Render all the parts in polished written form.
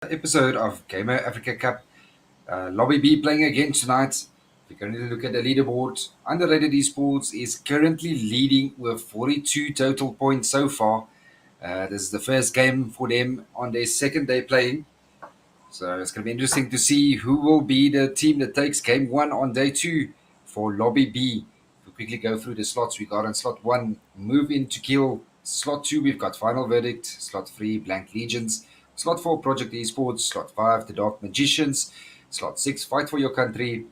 Episode of gamr.africa Cup. Lobby B playing again tonight. We're going to look at the leaderboard. Underrated Esports is currently leading with 42 total points so far. This is the first game for them on their second day playing. So it's going to be interesting to see who will be the team that takes game one on day two for Lobby B. We'll quickly go through the slots we got on slot one, move into kill. Slot two, we've got Final Verdict. Slot three, Blank Legions. Slot four, Project Esports. Slot five, The Dark Magicians. Slot six, Fight for Your Country.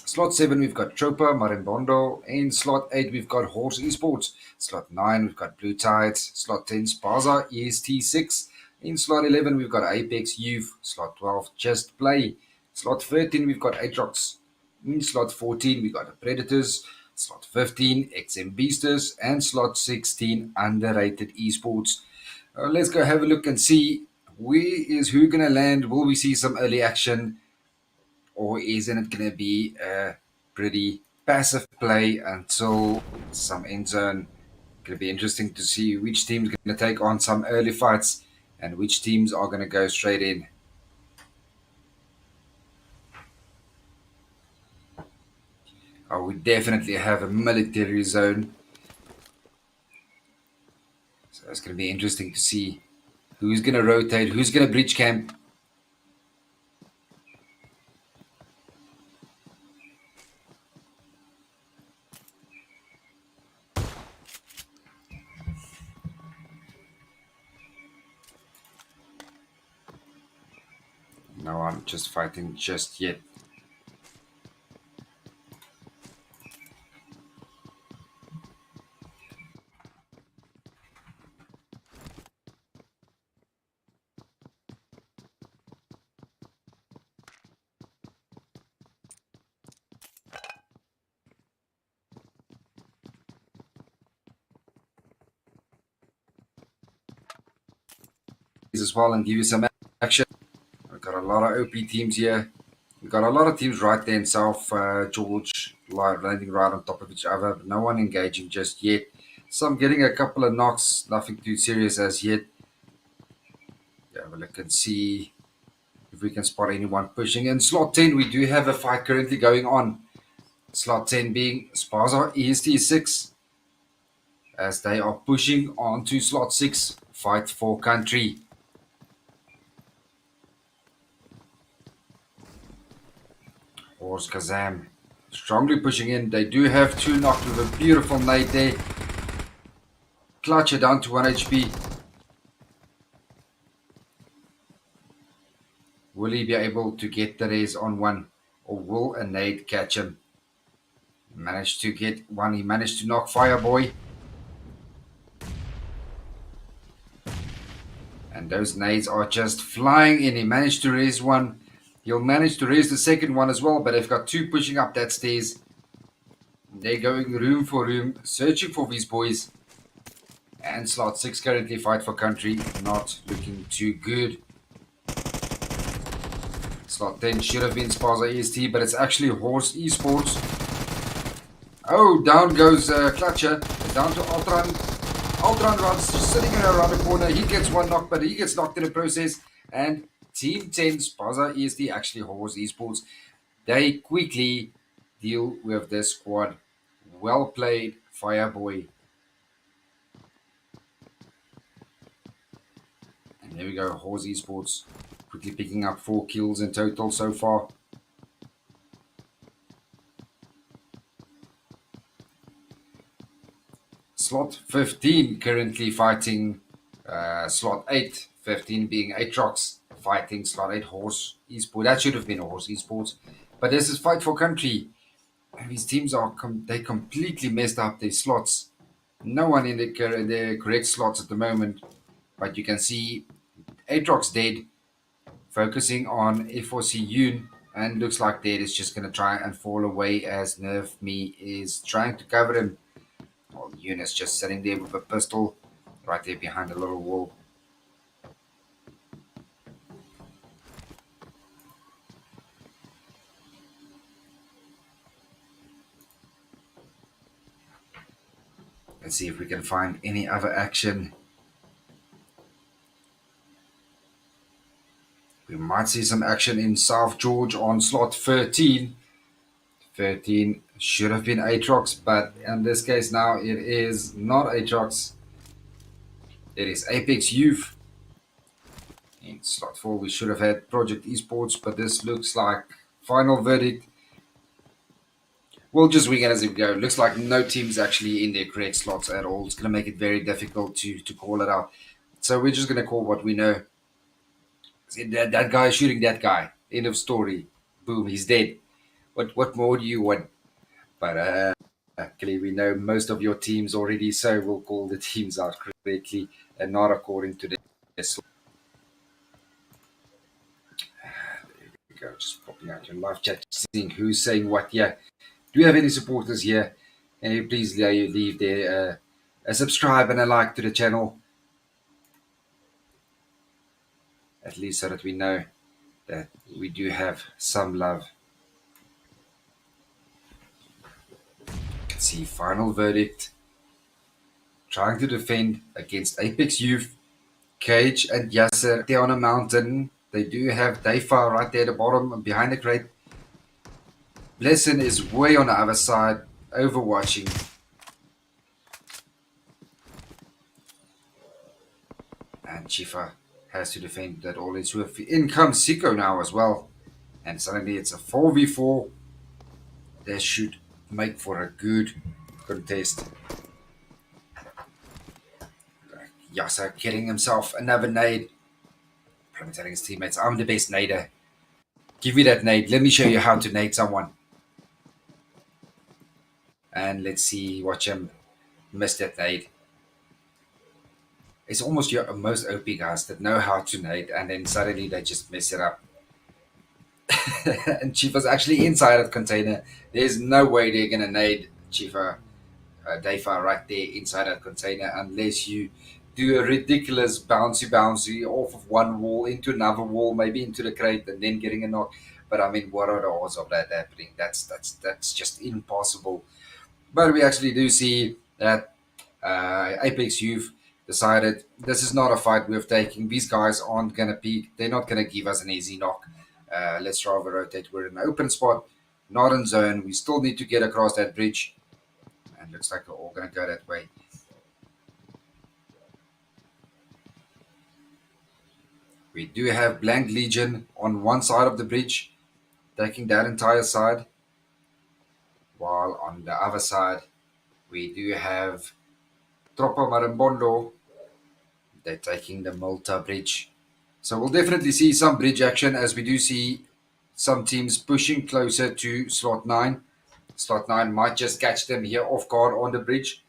Slot seven, we've got Tropa, Marimbondo. In slot eight, we've got Horse Esports. Slot nine, we've got Blue Tides. Slot 10, Spaza EST6. In slot 11, we've got Apex Youth. Slot 12, Just Play. Slot 13, we've got Atrox. In slot 14, we've got the Predators. Slot 15, XM Beasters. And slot 16, Underrated Esports. Let's go have a look and see who going to land. Will we see some early action? Or isn't it going to be a pretty passive play until some end zone? Going to be interesting to see which team's going to take on some early fights and which teams are going to go straight in. We definitely have a military zone, so it's going to be interesting to see who's going to rotate, who's going to breach camp. No one just fighting just yet. As well and give you some action. We've got a lot of OP teams here. We've got a lot of teams right there in South George, landing right on top of each other, but no one engaging just yet. Some getting a couple of knocks, nothing too serious as yet. Yeah, well, I can see if we can spot anyone pushing. In slot 10, we do have a fight currently going on. Slot 10 being Spaza EST6, as they are pushing on to slot 6, Fight for Country. Horse Kazam strongly pushing in. They do have two knocked with a beautiful nade there. Clutcher down to 1 HP. Will he be able to get the res on one, or will a nade catch him? Managed to get one. He managed to knock Fireboy. And those nades are just flying in. He managed to raise one. He'll manage to raise the second one as well, but they've got two pushing up that stairs. They're going room for room, searching for these boys. And slot 6 currently Fight for Country, not looking too good. Slot 10 should have been Spaza EST, but it's actually Horse Esports. Oh, down goes Clutcher. Down to Altran. Altran runs, sitting around the corner. He gets one knock, but he gets knocked in the process. And Team 10, Spaza EST, actually Horse Esports, they quickly deal with this squad. Well played, Fireboy. And there we go, Horse Esports quickly picking up 4 kills in total so far. Slot 15 currently fighting slot 8, 15 being Atrox, fighting slot 8 Horse Esports. That should have been Horse Esports, but this is Fight for Country. And these teams are they completely messed up their slots. No one in the correct slots at the moment, but you can see Atrox dead, focusing on F4C Yoon, and looks like Dead is just going to try and fall away as Nerf Me is trying to cover him. Well, Yoon is just sitting there with a pistol right there behind a little wall. Let's see if we can find any other action. We Might see some action in South George on slot 13. 13 should have been Atrox, but in this case now it is not Atrox. It is Apex Youth. In slot 4 we should have had Project Esports, but this looks like final verdict. We'll just wing it as we go. Looks like no team's actually in their correct slots at all. It's going to make it very difficult to call it out. So we're just going to call what we know. That guy is shooting that guy. End of story. Boom, he's dead. What more do you want? But luckily, we know most of your teams already, so we'll call the teams out correctly and not according to their slot. There we go. Just popping out your live chat, seeing who's saying what. Yeah. Do you have any supporters here? And you please leave there a subscribe and a like to the channel. At least so that we know that we do have some love. Let's see, final verdict. Trying to defend against Apex Youth, Cage and Yasser. They're on a mountain. They do have DAY3 right there at the bottom behind the crate. Blessin is way on the other side, overwatching. And Chifa has to defend that all is with. In comes Siko now as well. And suddenly it's a 4v4. That should make for a good contest. Yasa getting himself another nade. Probably telling his teammates, I'm the best nader. Give me that nade. Let me show you how to nade someone. And let's see, watch him miss that nade. It's almost your most OP guys that know how to nade, and then suddenly they just mess it up. And Chifa's actually inside of the container. There's no way they're going to nade Chifa, DAY3 right there inside that container unless you do a ridiculous bouncy off of one wall into another wall, maybe into the crate, and then getting a knock. But I mean, what are the odds of that happening? That's just impossible. But we actually do see that Apex Youth decided this is not a fight we're taking. These guys aren't going to peek. They're not going to give us an easy knock. Let's rather rotate. We're in an open spot, not in zone. We still need to get across that bridge. And looks like we're all going to go that way. We do have Blank Legion on one side of the bridge, taking that entire side. While on the other side, we do have Tropa Marimbondo. They're taking the Malta bridge. So we'll definitely see some bridge action as we do see some teams pushing closer to slot 9. Slot 9 might just catch them here off guard on the bridge.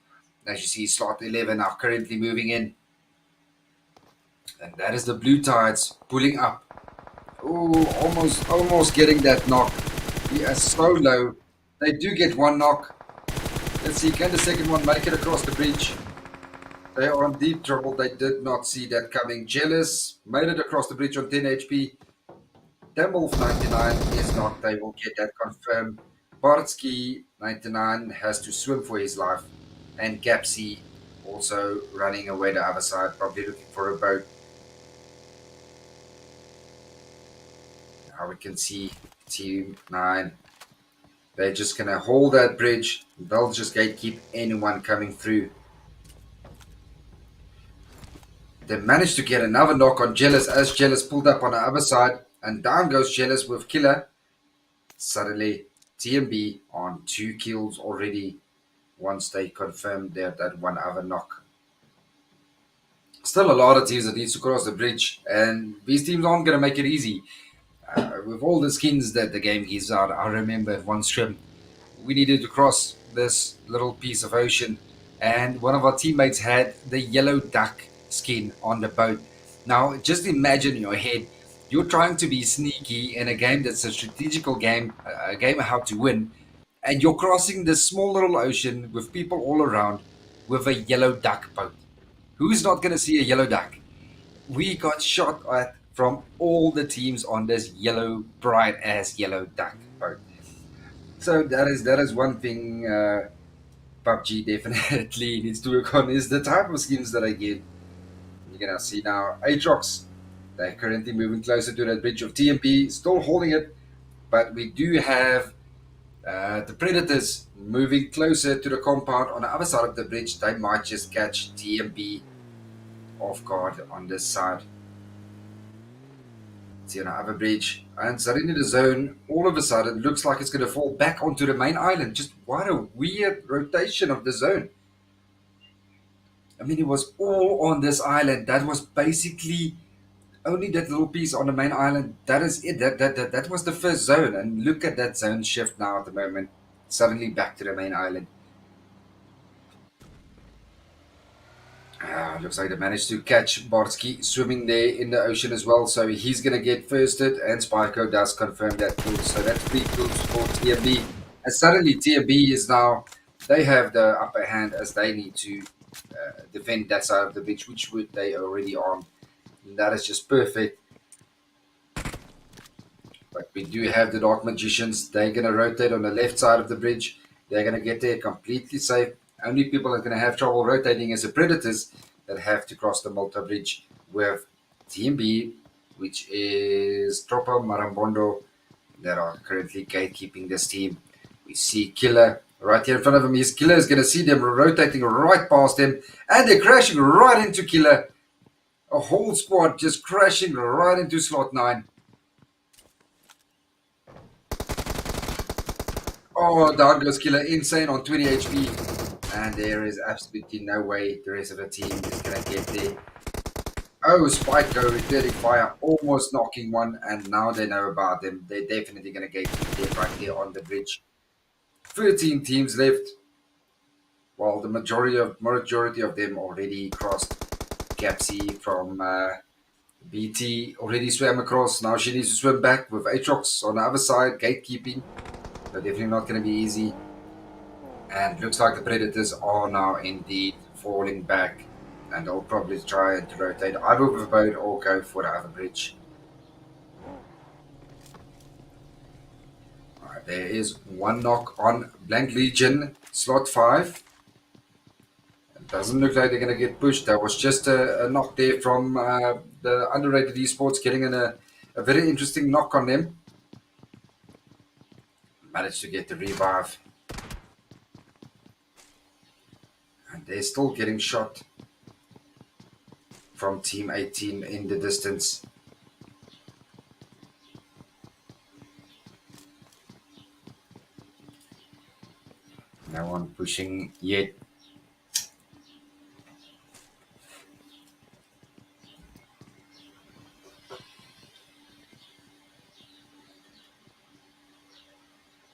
As you see, slot 11 are currently moving in. And that is the Blue Tides pulling up. Oh, almost getting that knock. He is so low. They do get one knock. Let's see, can the second one make it across the bridge? They are in deep trouble. They did not see that coming. Jealous made it across the bridge on 10 HP. Demolf 99 is not. They will get that confirmed. Bartsky 99 has to swim for his life. And Gapsy also running away the other side, probably looking for a boat. Now we can see Team 9. They're just going to hold that bridge. They'll just gatekeep anyone coming through. They managed to get another knock on Jealous as Jealous pulled up on the other side. And down goes Jealous with Killer. Suddenly, TMB on 2 kills already once they confirmed that one other knock. Still a lot of teams that needs to cross the bridge. And these teams aren't going to make it easy. With all the skins that the game gives out, I remember at one stream, we needed to cross this little piece of ocean. And one of our teammates had the yellow duck skin on the boat. Now, just imagine in your head, you're trying to be sneaky in a game that's a strategical game, a game of how to win, and you're crossing this small little ocean with people all around with a yellow duck boat. Who's not going to see a yellow duck? We got shot at from all the teams on this yellow, bright ass yellow duck boat. So that is one thing PUBG definitely needs to work on, is the type of skins that I give. You're gonna see now Atrox. They're currently moving closer to that bridge of TMP, still holding it, but we do have the Predators moving closer to the compound on the other side of the bridge. They might just catch TMP off guard on this side. See on the other bridge, and suddenly the zone all of a sudden looks like it's going to fall back onto the main island. Just what a weird rotation of the zone. I mean, it was all on this island. That was basically only that little piece on the main island. That is it. That was the first zone. And look at that zone shift now at the moment. Suddenly back to the main island. Looks like they managed to catch Barsky swimming there in the ocean as well. So he's going to get firsted. And Spyco does confirm that kill. So that's 3 kills for TMB. And suddenly TMB is now, they have the upper hand as they need to defend that side of the beach, which they already on. And that is just perfect. But we do have the Dark Magicians. They're going to rotate on the left side of the bridge. They're going to get there completely safe. Only people that are going to have trouble rotating is the Predators that have to cross the Malta Bridge with Team B, which is Tropa Marambondo, that are currently gatekeeping this team. We see Killer right here in front of him. His Killer is going to see them rotating right past him, and they're crashing right into Killer. A whole squad just crashing right into slot 9. Oh, down goes Killer, insane on 20 HP. And there is absolutely no way the rest of the team is going to get there. Oh, Spike go returning fire, almost knocking one, and now they know about them. They're definitely going to get there right there on the bridge. 13 teams left, while the majority of them already crossed. Capsy from BT already swam across. Now she needs to swim back with Atrox on the other side, gatekeeping. They're definitely not going to be easy. And looks like the Predators are now indeed falling back. And they'll probably try to rotate either with a boat or go for the other bridge. Alright, there is one knock on Blank Legion, slot 5. It doesn't look like they're going to get pushed. That was just a knock there from the underrated esports, getting in a very interesting knock on them. Managed to get the revive. And they're still getting shot from Team 18 in the distance. No one pushing yet.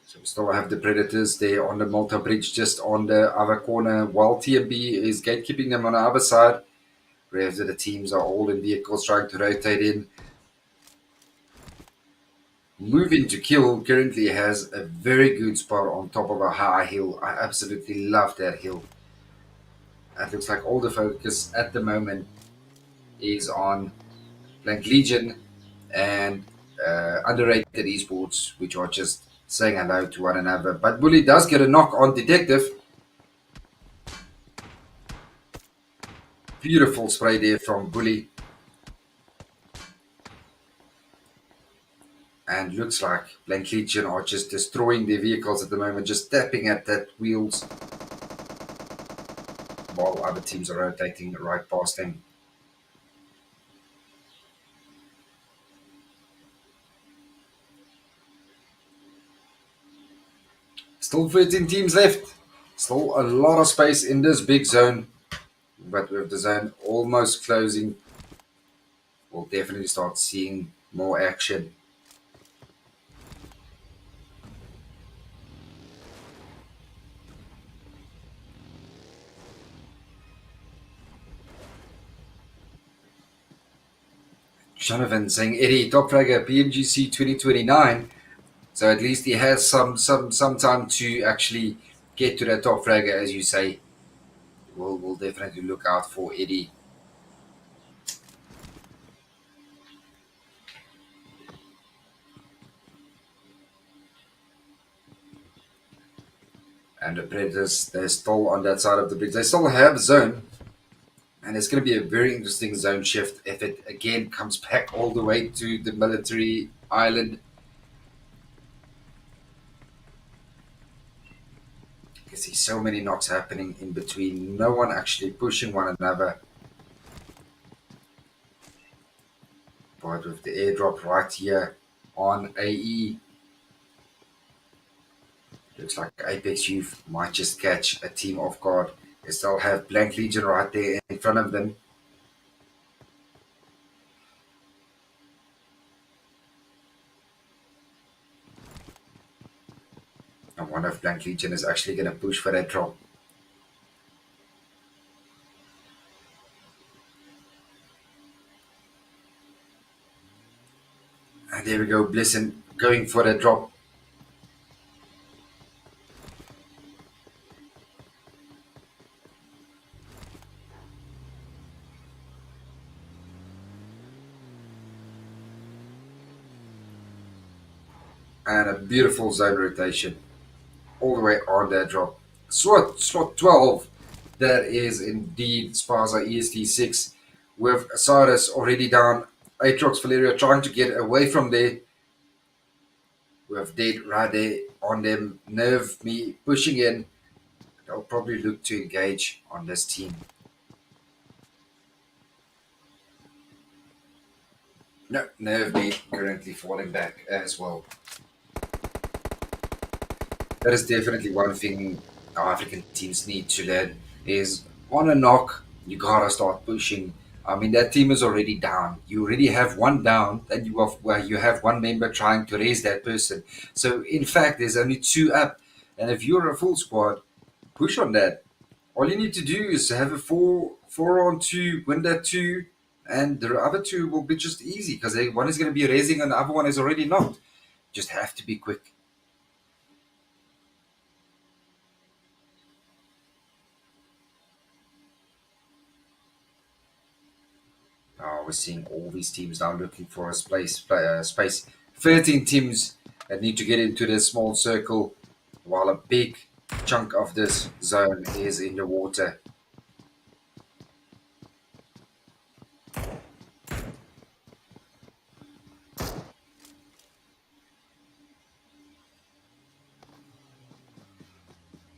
So we still have the Predators there on the Malta Bridge, just on the other corner, while TMB is gatekeeping them on the other side. Rest of the teams are all in vehicles trying to rotate in. Moving to Kill currently has a very good spot on top of a high hill. I absolutely love that hill. It looks like all the focus at the moment is on Blank Legion and underrated esports, which are just saying hello to one another. But Bully does get a knock on Detective. Beautiful spray there from Bully. And looks like Blank Legion are just destroying their vehicles at the moment, just tapping at that wheels, while other teams are rotating right past them. Still 13 teams left. Still a lot of space in this big zone. But with the zone almost closing, we'll definitely start seeing more action. Jonathan saying Eddie top fragger PMGC 2029. So at least he has some time to actually get to that top fragger, as you say. We'll definitely look out for Eddie. And the Predators, they're still on that side of the bridge. They still have zone. And it's going to be a very interesting zone shift if it again comes back all the way to the military island. You can see so many knocks happening in between, no one actually pushing one another. But with the airdrop right here on AE, looks like Apex Youth might just catch a team off guard. They still have Blank Legion right there in front of them. I wonder if Blank Legion is actually going to push for that drop. And there we go, Blissen going for the drop. And a beautiful zone rotation all the way on that drop. Slot 12. That is indeed Sparza EST6 with Cyrus already down. Atrox Valeria trying to get away from there. We have Dead right there on them. Nerve me pushing in. They'll probably look to engage on this team. No, Nerve me currently falling back as well. That is definitely one thing our African teams need to learn is on a knock, you gotta start pushing. I mean, that team is already down. You already have one down, and you have one member trying to raise that person. So in fact, there's only two up, and if you're a full squad, push on that. All you need to do is have a four on two, win that two, and the other two will be just easy because one is going to be raising and the other one is already not. Just have to be quick. We're seeing all these teams now looking for a space. 13 teams that need to get into this small circle, while a big chunk of this zone is in the water.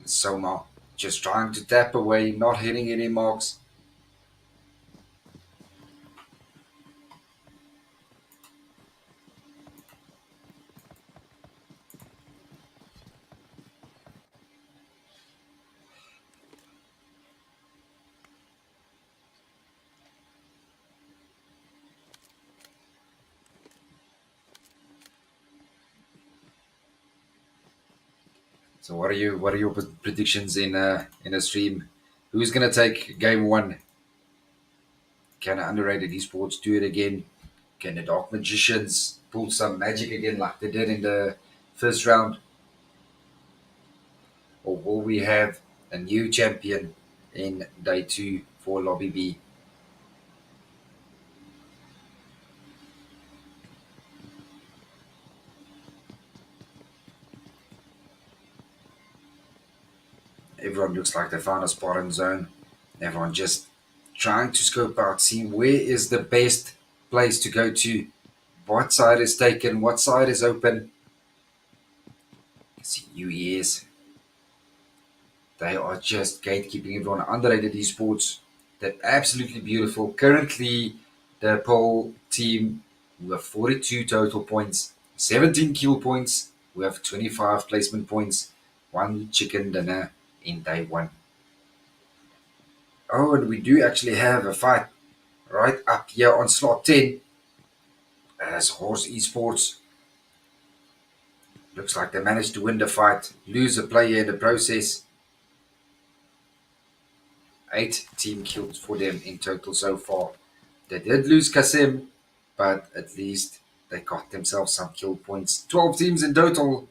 Soma just trying to tap away, not hitting any marks. So what are your predictions in a stream? Who's gonna take game one? Can underrated esports do it again? Can the Dark Magicians pull some magic again like they did in the first round? Or will we have a new champion in day two for Lobby B? Everyone looks like they found a spot in zone. Everyone just trying to scope out, see where is the best place to go to. What side is taken? What side is open? See UES. They are just gatekeeping everyone. Underrated esports. They're absolutely beautiful. Currently, the pole team we have 42 total points, 17 kill points. We have 25 placement points, one chicken dinner in day one. Oh, and we do actually have a fight right up here on slot 10 as Horse Esports. Looks like they managed to win the fight, lose a player in the process. 8 team kills for them in total so far. They did lose Kasim, but at least they got themselves some kill points. 12 teams in total.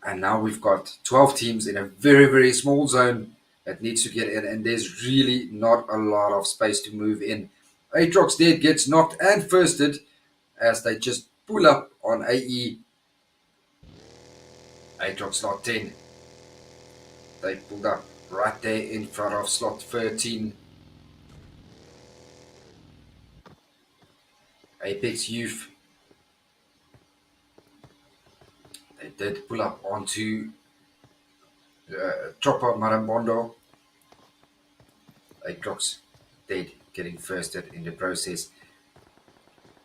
And now we've got 12 teams in a very, very small zone that needs to get in. And there's really not a lot of space to move in. Aatrox Dead gets knocked and firsted as they just pull up on AE. Aatrox not 10. They pulled up right there in front of slot 13. Apex Youth. They did pull up onto Chopper Marambondo. Aatrox dead, getting firsted in the process.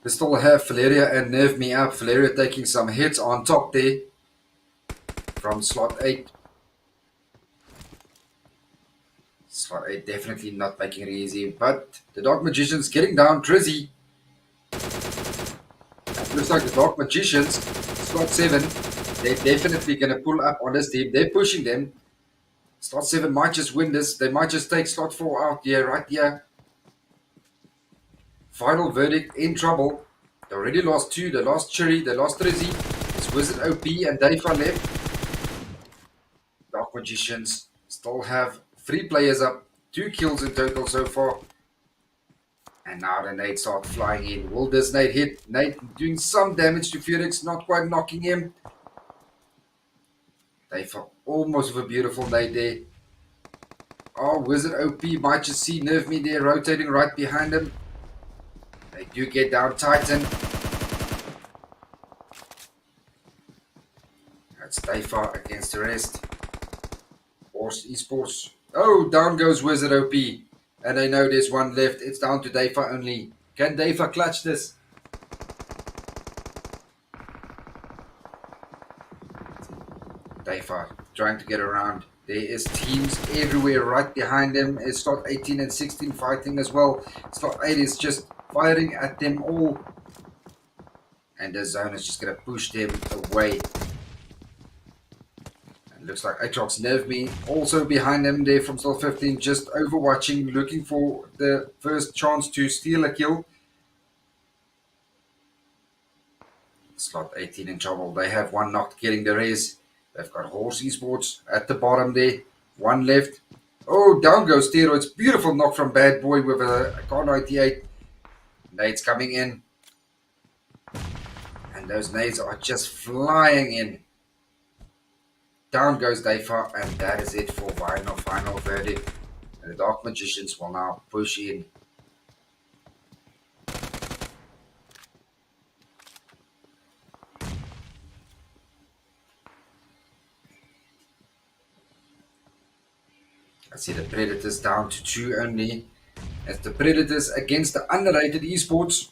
We still have Valeria and Nerve Me up. Valeria taking some hits on top there from slot 8. Slot 8 definitely not making it easy, but the Dark Magicians getting down. Trizzy. Looks like the Dark Magicians, slot 7, they're definitely going to pull up on this team. They're pushing them. Slot 7 might just win this. They might just take slot 4 out here, right here. Final verdict, in trouble. They already lost 2. They lost Cherry. They lost Trizzy. It's Wizard OP and DAY3 left. Dark Magicians still have 3 players up. 2 kills in total so far. And now the nade start flying in. Will this nade hit? Nade doing some damage to Felix, not quite knocking him. They fell almost with a beautiful nade there. Oh, Wizard OP might just see Nerve Me there rotating right behind him. They do get down Titan. That's DAY3 against the rest. Force Esports. Oh, down goes Wizard OP. And they know there's one left. It's down to DAY3 only. Can DAY3 clutch this? DAY3 trying to get around. There is teams everywhere right behind them. It's slot 18 and 16 fighting as well. Slot 8 is just firing at them all. And the zone is just going to push them away. And looks like Aatrox Nerve Me also behind them there from slot 15. Just overwatching, looking for the first chance to steal a kill. Slot 18 in trouble. They have one knocked getting the res. They've got Horse Esports at the bottom there. One left. Oh, down goes Steroids. Beautiful knock from Bad Boy with a Car 98. Nades coming in. And those nades are just flying in. Down goes DAY3. And that is it for final verdict. And the Dark Magicians will now push in. I see the Predators down to 2 only. It's the Predators against the underrated esports.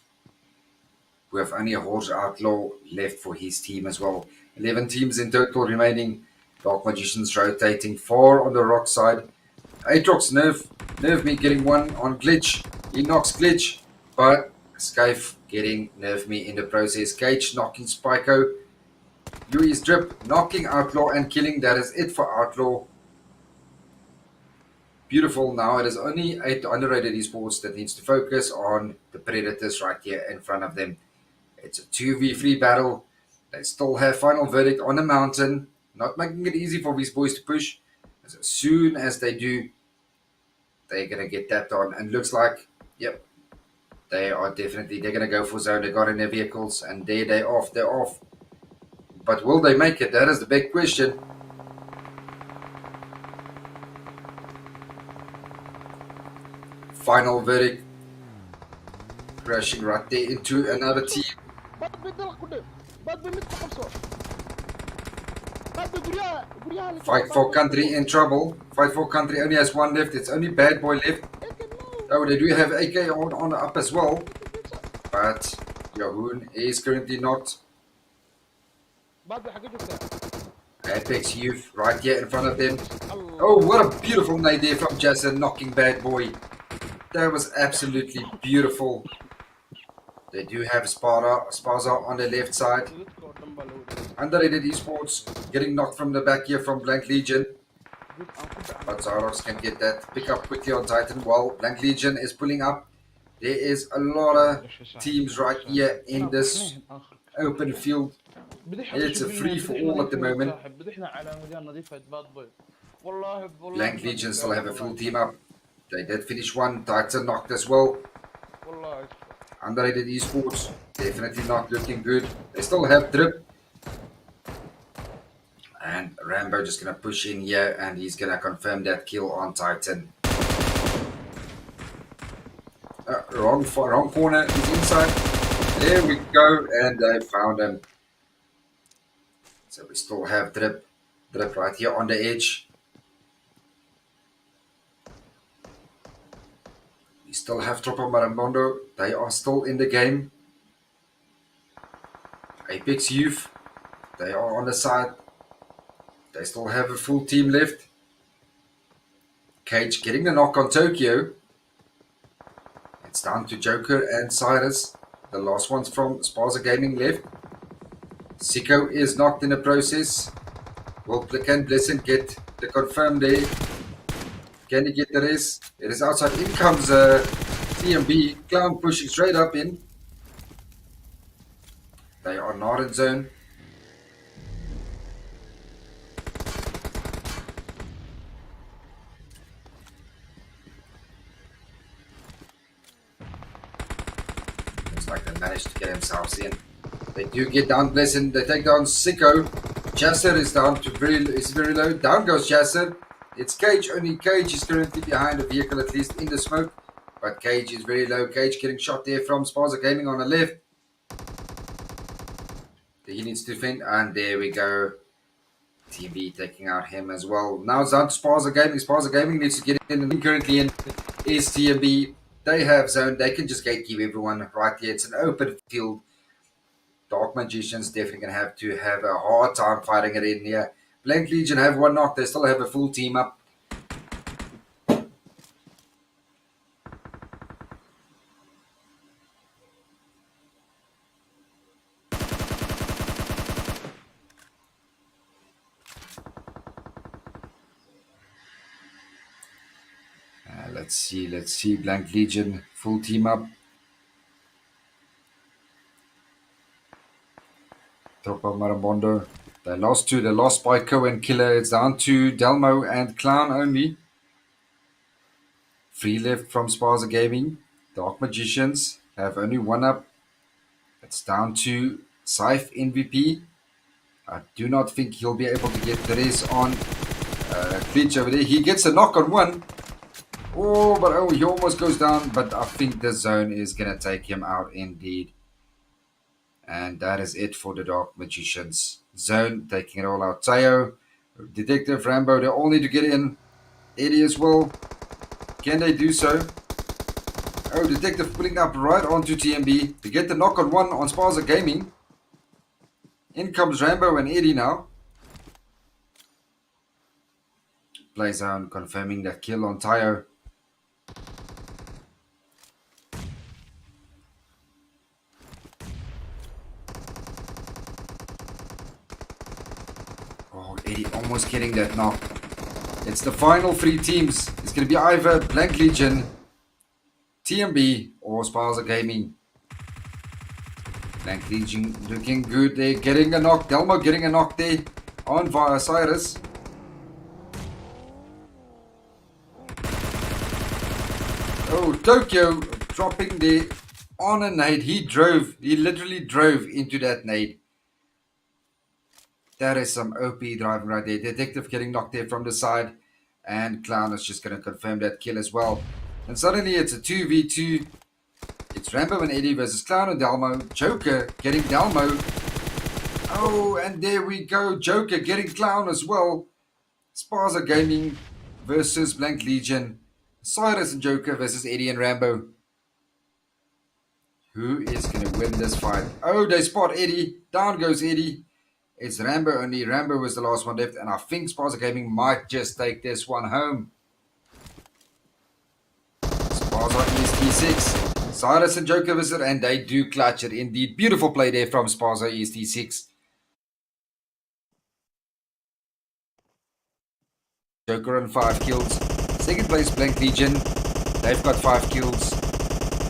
We have only a Horse Outlaw left for his team as well. 11 teams in total remaining. Dark Magicians rotating 4 on the rock side. Aatrox Nerve Me getting one on Glitch. He knocks Glitch, but Skype getting Nerve Me in the process. Cage knocking Spyco. Louis Drip knocking Outlaw and killing. That is it for Outlaw. Beautiful. Now it is only 8 underrated esports that needs to focus on the Predators right here in front of them. It's a 2v3 battle. They still have final verdict on the mountain. Not making it easy for these boys to push. As soon as they do, they're going to get tapped on. And looks like, yep, they're going to go for zone. They got in their vehicles and they're off. They're off. But will they make it? That is the big question. Final verdict. Crashing right there into another team. Fight for Country in trouble. Fight for Country only has one left. It's only Bad Boy left. Oh, they do have AK on up as well. But Yahoon is currently not. Apex Youth right here in front of them. Oh, what a beautiful nade there from Jason knocking Bad Boy. That was absolutely beautiful. They do have Spaza on the left side. Underrated esports getting knocked from the back here from Blank Legion. But Zaros can get that pick up quickly on Titan while Blank Legion is pulling up. There is a lot of teams right here in this open field. It's a free for all at the moment. Blank Legion still have a full team up. They did finish one. Titan knocked as well. Underrated esports definitely not looking good. They still have Drip. And Rambo just going to push in here and he's going to confirm that kill on Titan. Wrong corner. He's inside. There we go. And they found him. So we still have Drip right here on the edge. We still have Tropa Marambondo. They are still in the game. Apex Youth. They are on the side. They still have a full team left. Cage getting the knock on Tokyo. It's down to Joker and Cyrus. The last one's from Sparza Gaming left. Siko is knocked in the process. Can Blessing get the confirm there? Can he get the rest? It is outside. In comes TMB. Clown pushing straight up in. They are not in zone. Looks like they managed to get themselves in. They do get down Blessing. They take down Siko. Chasser is down to very low. Down goes Chasser. It's Cage. Only Cage is currently behind the vehicle, at least in the smoke. But Cage is very low. Cage getting shot there from Sparza Gaming on the left. He needs to defend. And there we go. TB taking out him as well. Now it's down to Sparza Gaming. Sparza Gaming needs to get in. And currently in is TB. They have zone. They can just gatekeep everyone right here. It's an open field. Dark Magicians definitely going to have a hard time fighting it in here. Blank Legion have one knock. They still have a full team up. Let's see. Blank Legion, full team up. Tropa Marambondo. They lost two. They lost by Cohen Killer. It's down to Delmo and Clown only. Free left from Sparza Gaming. Dark Magicians have only one up. It's down to Scythe MVP. I do not think he'll be able to get the race on Glitch over there. He gets a knock on one. Oh, he almost goes down. But I think the zone is going to take him out indeed. And that is it for the Dark Magicians. Zone taking it all out. Tayo, Detective, Rambo, they all need to get in. Eddie as well. Can they do so? Oh, Detective pulling up right onto TMB to get the knock on one on Sparza Gaming. In comes Rambo and Eddie now. Play zone confirming that kill on Tayo. Oh, Eddie almost getting that knock. It's the final three teams. It's going to be either Blank Legion, TMB, or Sparza Gaming. Blank Legion looking good there. Getting a knock. Delmo getting a knock there on via Cyrus. Oh, Tokyo dropping there on a nade. He literally drove into that nade. That is some OP driving right there. Detective getting knocked there from the side. And Clown is just going to confirm that kill as well. And suddenly it's a 2v2. It's Rambo and Eddie versus Clown and Delmo. Joker getting Delmo. Oh, and there we go. Joker getting Clown as well. Sparza Gaming versus Blank Legion. Cyrus and Joker versus Eddie and Rambo. Who is going to win this fight? Oh, they spot Eddie. Down goes Eddie. It's Rambo only. Rambo was the last one left. And I think Sparza Gaming might just take this one home. Sparza EST6. Cyrus and Joker visit. And they do clutch it indeed. Beautiful play there from Sparza EST6. Joker on 5 kills. Second place Blank Legion. They've got 5 kills.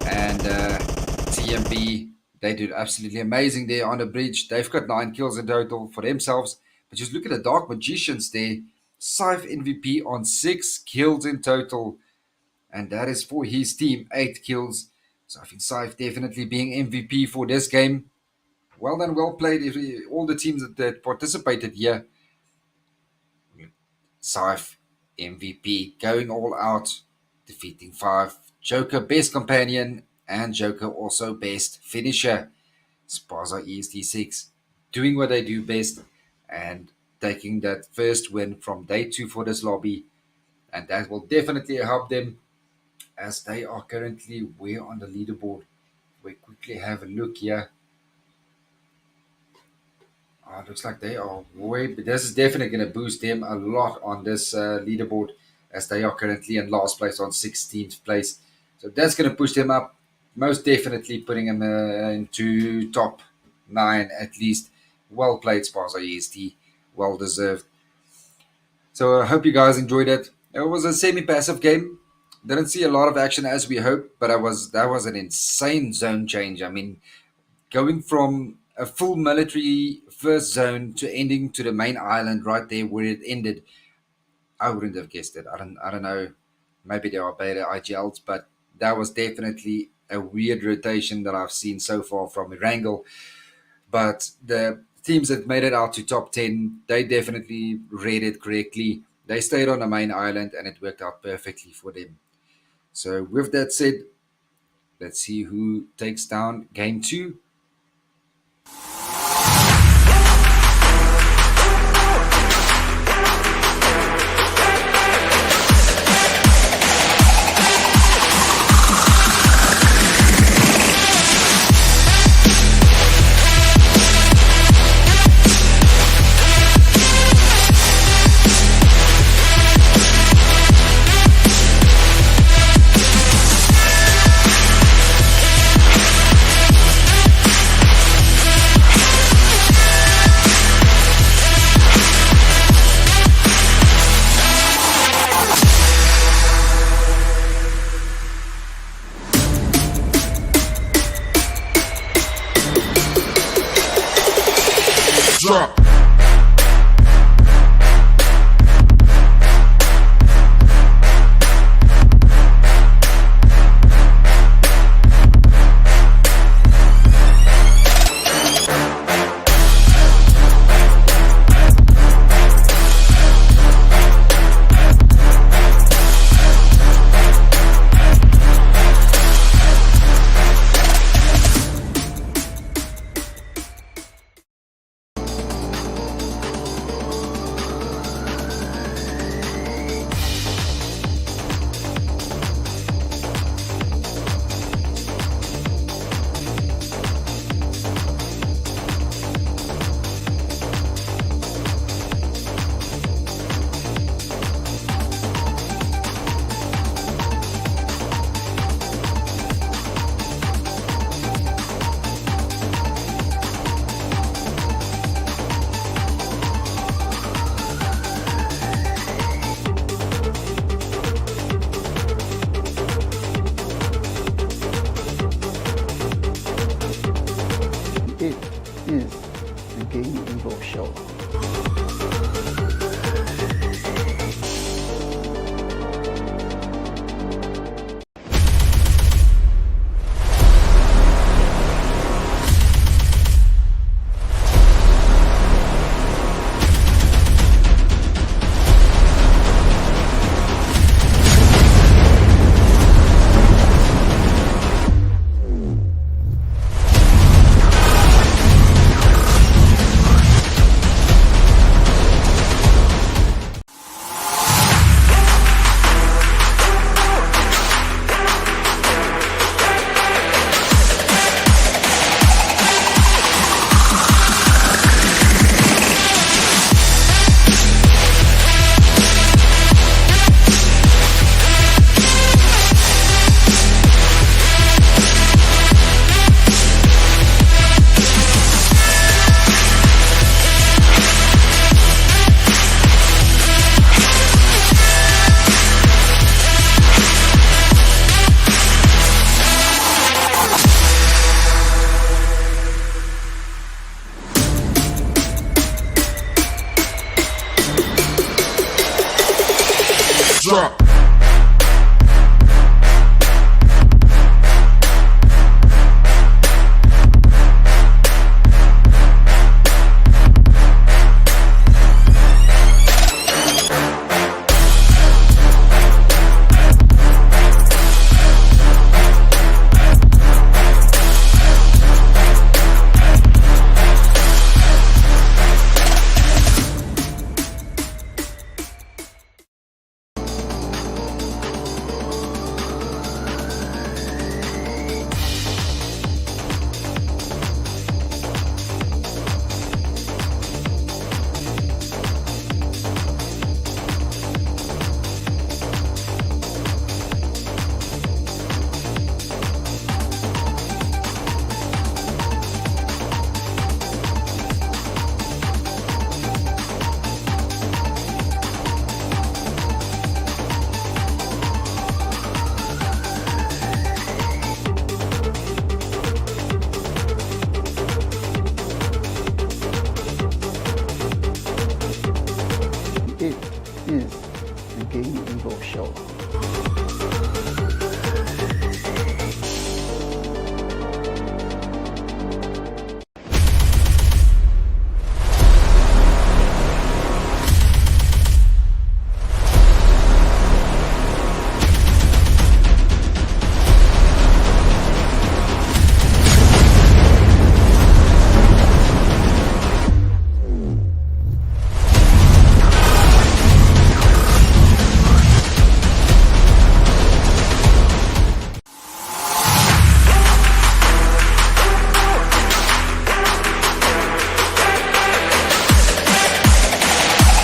And TMB, they did absolutely amazing there on the bridge. They've got 9 kills in total for themselves. But just look at the Dark Magicians there. Scythe MVP on 6 kills in total. And that is for his team, 8 kills. So I think Scythe definitely being MVP for this game. Well done, well played, all the teams that participated here. Scythe, MVP, going all out, defeating 5. Joker, best companion, and Joker also best finisher. Spaza EST6, doing what they do best and taking that first win from day 2 for this lobby. And that will definitely help them as they are currently way on the leaderboard. We quickly have a look here. Looks like they are way. But this is definitely going to boost them a lot on this leaderboard as they are currently in last place on 16th place. So that's going to push them up, most definitely putting them into top 9 at least. Well played, Sparsa EST. Well deserved. So I hope you guys enjoyed it. It was a semi-passive game. Didn't see a lot of action as we hoped, but that was an insane zone change. I mean, going from a full military first zone to ending to the main island right there where it ended, I wouldn't have guessed it. I don't know. Maybe there are better IGLs, but that was definitely a weird rotation that I've seen so far from Erangel. But the teams that made it out to top 10, they definitely read it correctly. They stayed on the main island and it worked out perfectly for them. So with that said, let's see who takes down game 2. Drop. It is the Game Evo Show. Drop. the Game Info Show.